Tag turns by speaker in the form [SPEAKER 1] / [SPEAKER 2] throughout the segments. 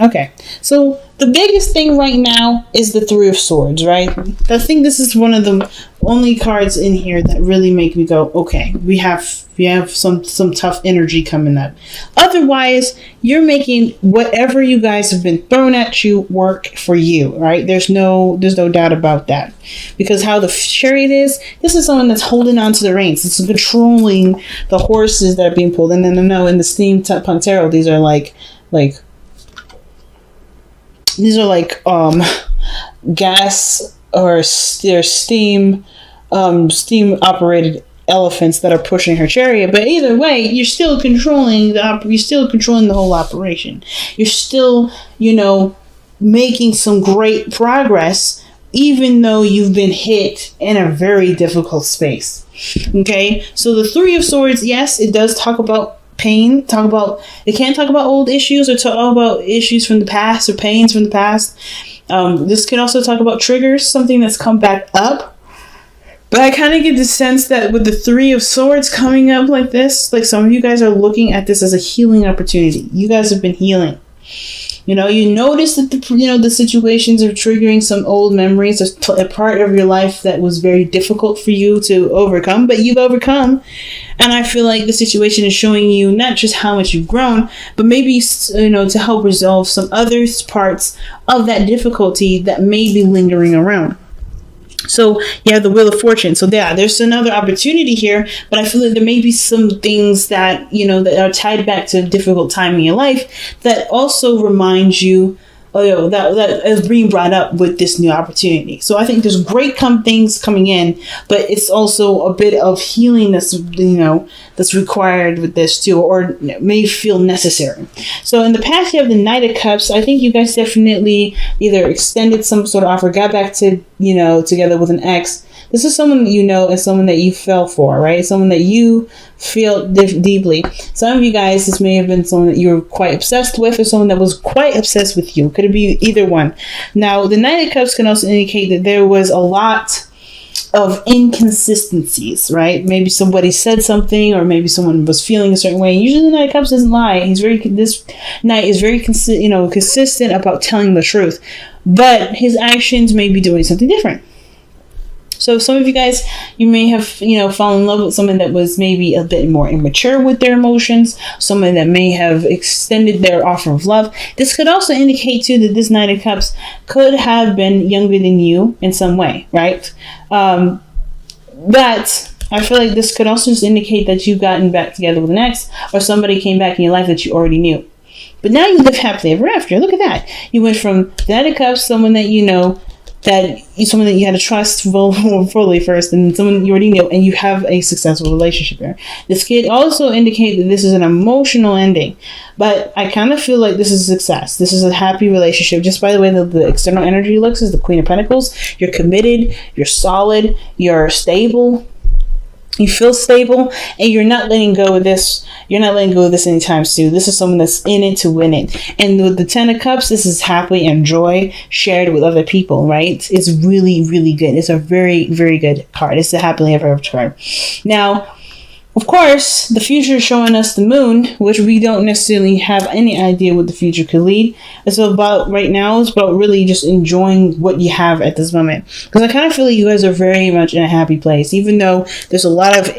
[SPEAKER 1] Okay, so the biggest thing right now is the Three of Swords, right? I think this is one of the only cards in here that really make me go, okay, we have some tough energy coming up. Otherwise, you're making whatever you guys have been thrown at you work for you, right? There's no doubt about that. Because how the Chariot is, this is someone that's holding on to the reins. It's controlling the horses that are being pulled. And then I know in the steampunk tarot, these are like gas or steam operated elephants that are pushing her chariot. But either way, you're still controlling the whole operation. You're still, making some great progress, even though you've been hit in a very difficult space. Okay, so the Three of Swords, yes, it does talk about pain. It can't talk about old issues or talk about issues from the past or pains from the past. This can also talk about triggers, something that's come back up. But I kind of get the sense that with the Three of Swords coming up like this, like some of you guys are looking at this as a healing opportunity. You guys have been healing. You notice that the situations are triggering some old memories, a part of your life that was very difficult for you to overcome, but you've overcome. And I feel like the situation is showing you not just how much you've grown, but maybe, to help resolve some other parts of that difficulty that may be lingering around. So you have the Wheel of Fortune. So there's another opportunity here, but I feel like there may be some things that, that are tied back to a difficult time in your life that also reminds you, that is being brought up with this new opportunity. So I think there's great things coming in, but it's also a bit of healing that's required with this too, or may feel necessary. So in the past, you have the Knight of Cups. I think you guys definitely either extended some sort of offer, got back to, together with an ex. This is someone that and someone that you fell for, right? Someone that you feel deeply. Some of you guys, this may have been someone that you were quite obsessed with, or someone that was quite obsessed with you. Could it be either one? Now, the Knight of Cups can also indicate that there was a lot of inconsistencies, right? Maybe somebody said something, or maybe someone was feeling a certain way. Usually the Knight of Cups doesn't lie. This Knight is very consistent about telling the truth, but his actions may be doing something different. So some of you guys, you may have, fallen in love with someone that was maybe a bit more immature with their emotions, someone that may have extended their offer of love. This could also indicate too that this Knight of Cups could have been younger than you in some way, right? But I feel like this could also just indicate that you've gotten back together with an ex, or somebody came back in your life that you already knew. But now you live happily ever after. Look at that. You went from the Knight of Cups, someone that someone that you had to trust fully first, and someone you already know, and you have a successful relationship there. This could also indicate that this is an emotional ending, but I kind of feel like this is a success. This is a happy relationship. Just by the way the external energy looks is the Queen of Pentacles. You're committed, you're solid, you're stable. You feel stable, and you're not letting go of this. You're not letting go of this anytime soon. This is someone that's in it to win it. And with the Ten of Cups, this is happily and joy shared with other people, right? It's really, really good. It's a very, very good card. It's a happily ever after card. Now, of course, the future is showing us the moon, which we don't necessarily have any idea what the future could lead. It's about really just enjoying what you have at this moment. Because I kind of feel like you guys are very much in a happy place, even though there's a lot of,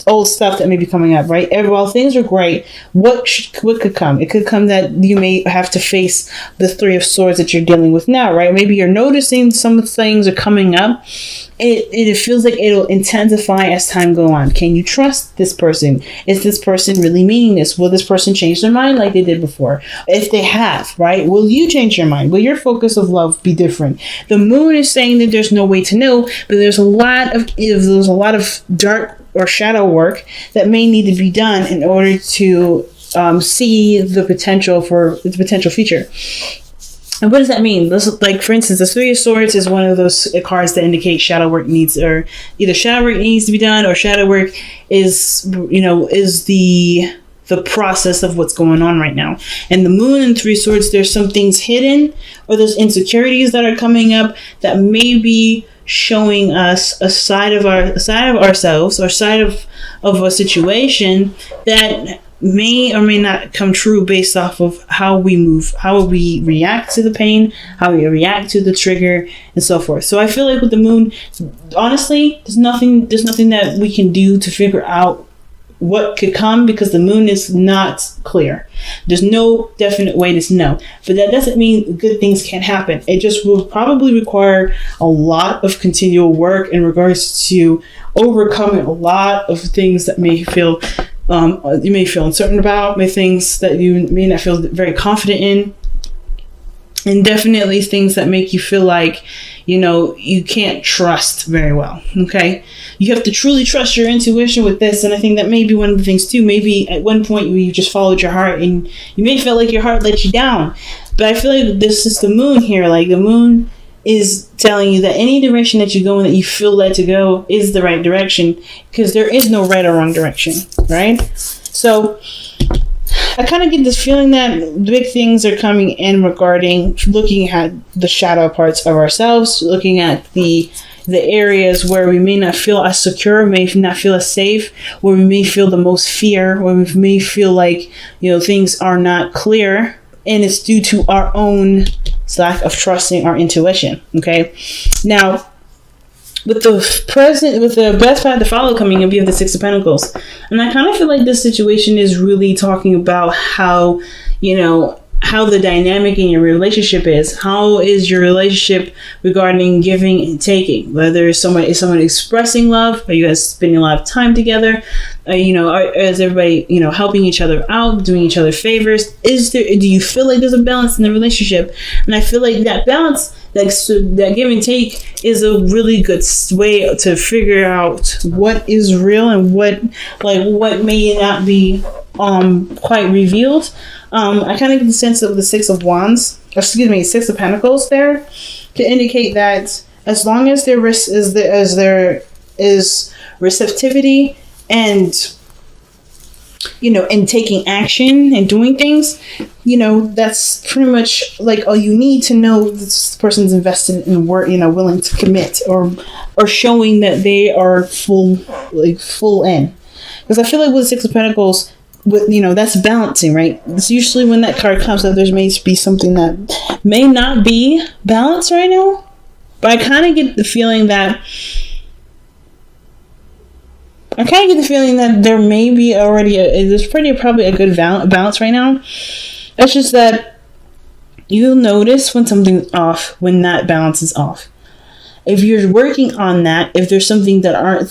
[SPEAKER 1] old stuff that may be coming up, right? While things are great, what could come? It could come that you may have to face the Three of Swords that you're dealing with now, right? Maybe you're noticing some things are coming up. It feels like it'll intensify as time go on. Can you trust this person? Is this person really meaning this? Will this person change their mind like they did before? If they have, right? Will you change your mind? Will your focus of love be different? The moon is saying that there's no way to know, but there's a lot of dark or shadow work that may need to be done in order to see the potential future. And what does that mean? For instance, the Three of Swords is one of those cards that indicate shadow work needs, or either shadow work needs to be done, or shadow work is the process of what's going on right now. And the moon and Three of Swords, there's some things hidden, or there's insecurities that are coming up that may be showing us a side of ourselves, or side of a situation that may or may not come true based off of how we move, how we react to the pain, how we react to the trigger, and so forth. So I feel like with the moon, honestly, there's nothing that we can do to figure out what could come, because the moon is not clear. There's no definite way to know, but that doesn't mean good things can't happen. It just will probably require a lot of continual work in regards to overcoming a lot of things that may feel you may feel uncertain about, things that you may not feel very confident in, and definitely things that make you feel like, you know, you can't trust very well. Okay, you have to truly trust your intuition with this, and I think that may be one of the things too. Maybe at one point you just followed your heart and you may feel like your heart let you down, but I feel like this is the moon here. Like, the moon is telling you that any direction that you go in that you feel led to go is the right direction, because there is no right or wrong direction, right? So I kind of get this feeling that big things are coming in regarding looking at the shadow parts of ourselves, looking at the areas where we may not feel as secure, may not feel as safe, where we may feel the most fear, where we may feel like, you know, things are not clear, and it's due to our own lack of trusting our intuition. Okay, now with the best path to follow coming up, you have the Six of Pentacles, and I kind of feel like this situation is really talking about how, you know, how the dynamic in your relationship is. How is your relationship regarding giving and taking? Whether is someone expressing love? Are you guys spending a lot of time together? You know, is everybody, you know, helping each other out, doing each other favors? Do you feel like there's a balance in the relationship? And I feel like that balance, that give and take, is a really good way to figure out what is real and what may not be quite revealed. I kind of get the sense of the Six of Pentacles there, to indicate that as long as there is receptivity and, you know, and taking action and doing things, you know, that's pretty much like all you need to know this person's invested in work, you know, willing to commit, or showing that they are full in. Because I feel like with the Six of Pentacles, with, you know, that's balancing, right? It's usually when that card comes up, there may be something that may not be balanced right now, but I kind of get the feeling that there may be already there's probably a good balance right now. It's just that you'll notice when something's off, when that balance is off. If you're working on that, if there's something that aren't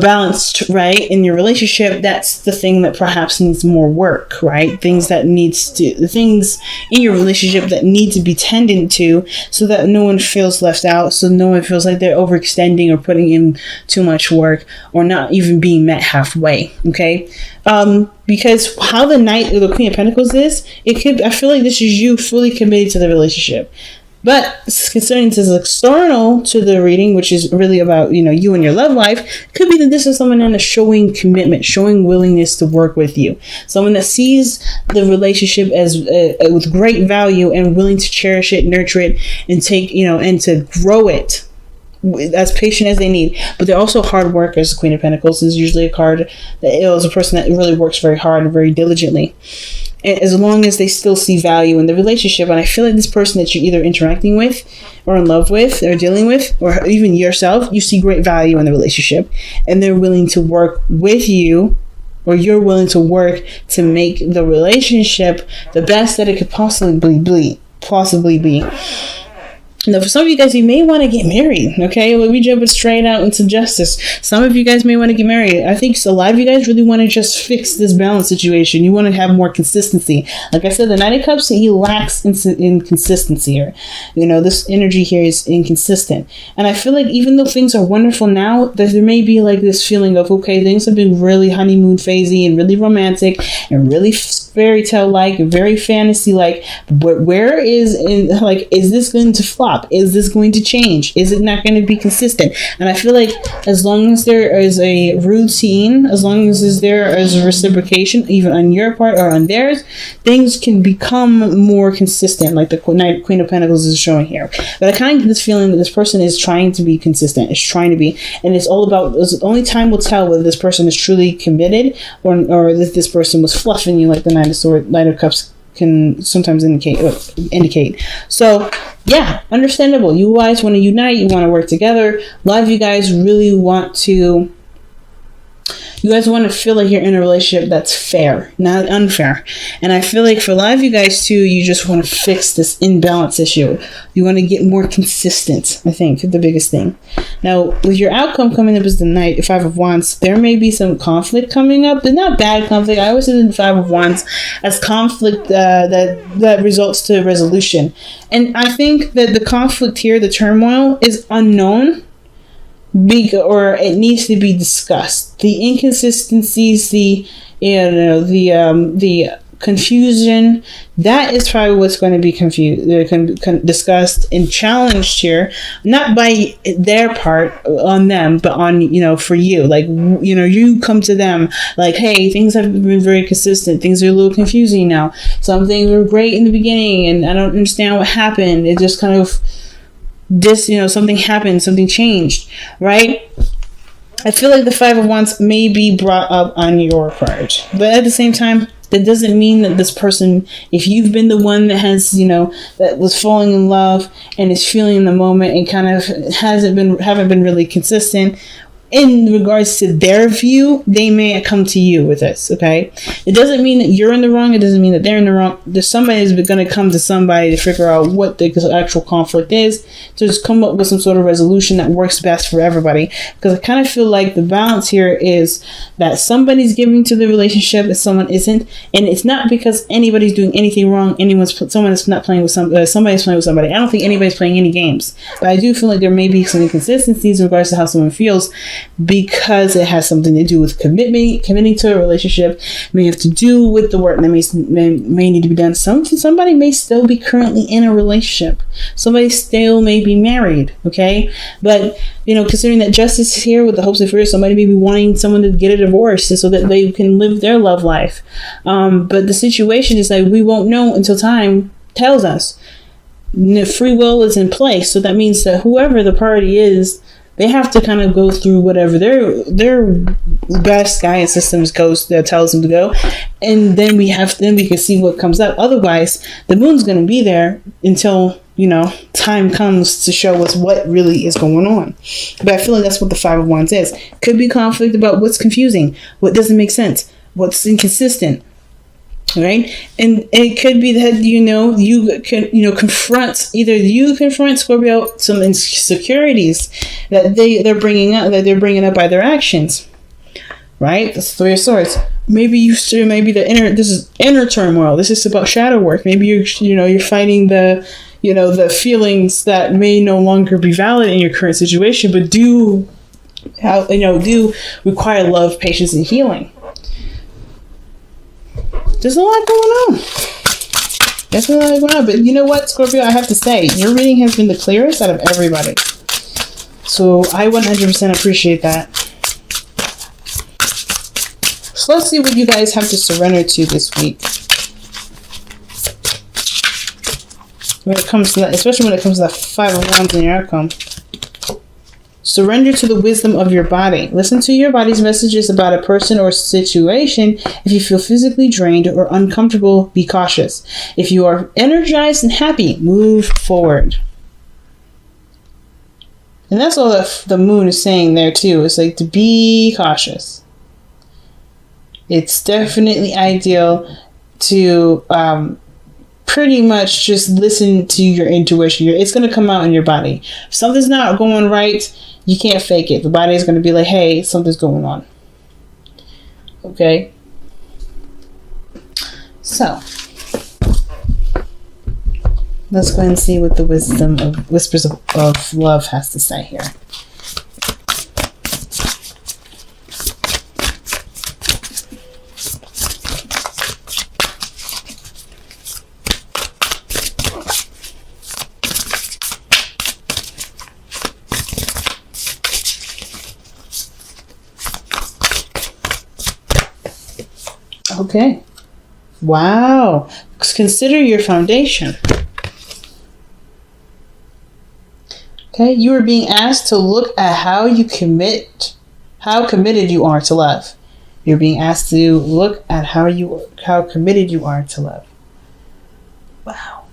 [SPEAKER 1] balanced right in your relationship, that's the thing that perhaps needs more work, right? The things in your relationship that need to be tended to, so that no one feels left out, so no one feels like they're overextending or putting in too much work, or not even being met halfway. Okay, because how the Knight or the Queen of Pentacles is, I feel like this is you fully committed to the relationship. But concerning this external to the reading, which is really about, you know, you and your love life, could be that this is someone in a showing commitment, showing willingness to work with you. Someone that sees the relationship as with great value and willing to cherish it, nurture it, and take, you know, and to grow it as patient as they need. But they're also hard workers. The Queen of Pentacles is usually a card that is a person that really works very hard and very diligently. And as long as they still see value in the relationship. And I feel like this person that you're either interacting with, or in love with, or dealing with, or even yourself, you see great value in the relationship, and they're willing to work with you, or you're willing to work to make the relationship the best that it could possibly be. Now, for some of you guys, you may want to get married, okay? Let me jump it straight out into justice. Some of you guys may want to get married. I think a lot of you guys really want to just fix this balance situation. You want to have more consistency. Like I said, the Knight of Cups, he lacks in consistency here. You know, this energy here is inconsistent. And I feel like even though things are wonderful now, that there may be like this feeling of, okay, things have been really honeymoon phasey and really romantic and really fairy tale like and very fantasy like, but is this going to fly? flop? Is this going to change? Is it not going to be consistent? And I feel like as long as there is a routine, as long as there is a reciprocation, even on your part or on theirs, things can become more consistent, like the Queen of Pentacles is showing here. But I kind of get this feeling that this person is trying to be consistent, is trying to be, and it's all about, only time will tell whether this person is truly committed or that this person was fluffing you, like the Knight of Cups can sometimes indicate. So yeah, understandable. You guys want to unite, you want to work together. A lot of you guys really want to, you guys want to feel like you're in a relationship that's fair, not unfair. And I feel like for a lot of you guys too, you just want to fix this imbalance issue. You want to get more consistent, I think, the biggest thing. Now, with your outcome coming up as the Knight, 5 of Wands, there may be some conflict coming up, but not bad conflict. I always see the 5 of Wands as conflict that results to resolution. And I think that the conflict here, the turmoil, is unknown. Or it needs to be discussed. The inconsistencies, the confusion, that is probably what's going to be discussed and challenged here, not by their part on them, but on, for you. Like, you come to them like, hey, things have been very consistent. Things are a little confusing now. Some things were great in the beginning and I don't understand what happened. It just kind of, something happened, something changed, right? I feel like the 5 of Wands may be brought up on your part, but at the same time, that doesn't mean that this person, if you've been the one that has, that was falling in love and is feeling the moment and kind of haven't been really consistent in regards to their view, they may come to you with this, okay? It doesn't mean that you're in the wrong. It doesn't mean that they're in the wrong. There's somebody's going to come to somebody to figure out what the actual conflict is, to just come up with some sort of resolution that works best for everybody. Because I kind of feel like the balance here is that somebody's giving to the relationship and someone isn't. And it's not because anybody's doing anything wrong. Someone is not playing with somebody's playing with somebody. I don't think anybody's playing any games. But I do feel like there may be some inconsistencies in regards to how someone feels, because it has something to do with committing to a relationship. It may have to do with the work that may need to be done. Somebody may still be currently in a relationship. Somebody still may be married, okay? But, considering that justice is here with the hopes and fears, somebody may be wanting someone to get a divorce so that they can live their love life. But the situation is like, we won't know until time tells us. Free will is in place, so that means that whoever the party is, they have to kind of go through whatever their best guidance systems tells them to go, and then we can see what comes up. Otherwise, the moon's going to be there until time comes to show us what really is going on. But I feel like that's what the 5 of Wands is. Could be conflict about what's confusing, what doesn't make sense, what's inconsistent. Right, and it could be that you can confront Scorpio some insecurities that they're bringing up by their actions. Right, that's the 3 of Swords. Maybe this is inner turmoil. This is about shadow work. Maybe you're fighting the feelings that may no longer be valid in your current situation, but do require love, patience, and healing. There's a lot going on. There's a lot going on. But you know what, Scorpio? I have to say, your reading has been the clearest out of everybody. So I 100% appreciate that. So let's see what you guys have to surrender to this week. When it comes to that, especially when it comes to that 5 of Wands in your outcome. Surrender to the wisdom of your body. Listen to your body's messages about a person or situation. If you feel physically drained or uncomfortable, be cautious. If you are energized and happy, move forward. And that's all the moon is saying there too. It's like to be cautious. It's definitely ideal to pretty much just listen to your intuition. It's going to come out in your body. If something's not going right, you can't fake it. The body is going to be like, hey, something's going on. Okay? So, let's go ahead and see what the wisdom of Whispers of Love has to say here. Okay. Wow. Consider your foundation. Okay, you are being asked to look at how committed you are to love. You're being asked to look at how committed you are to love. Wow.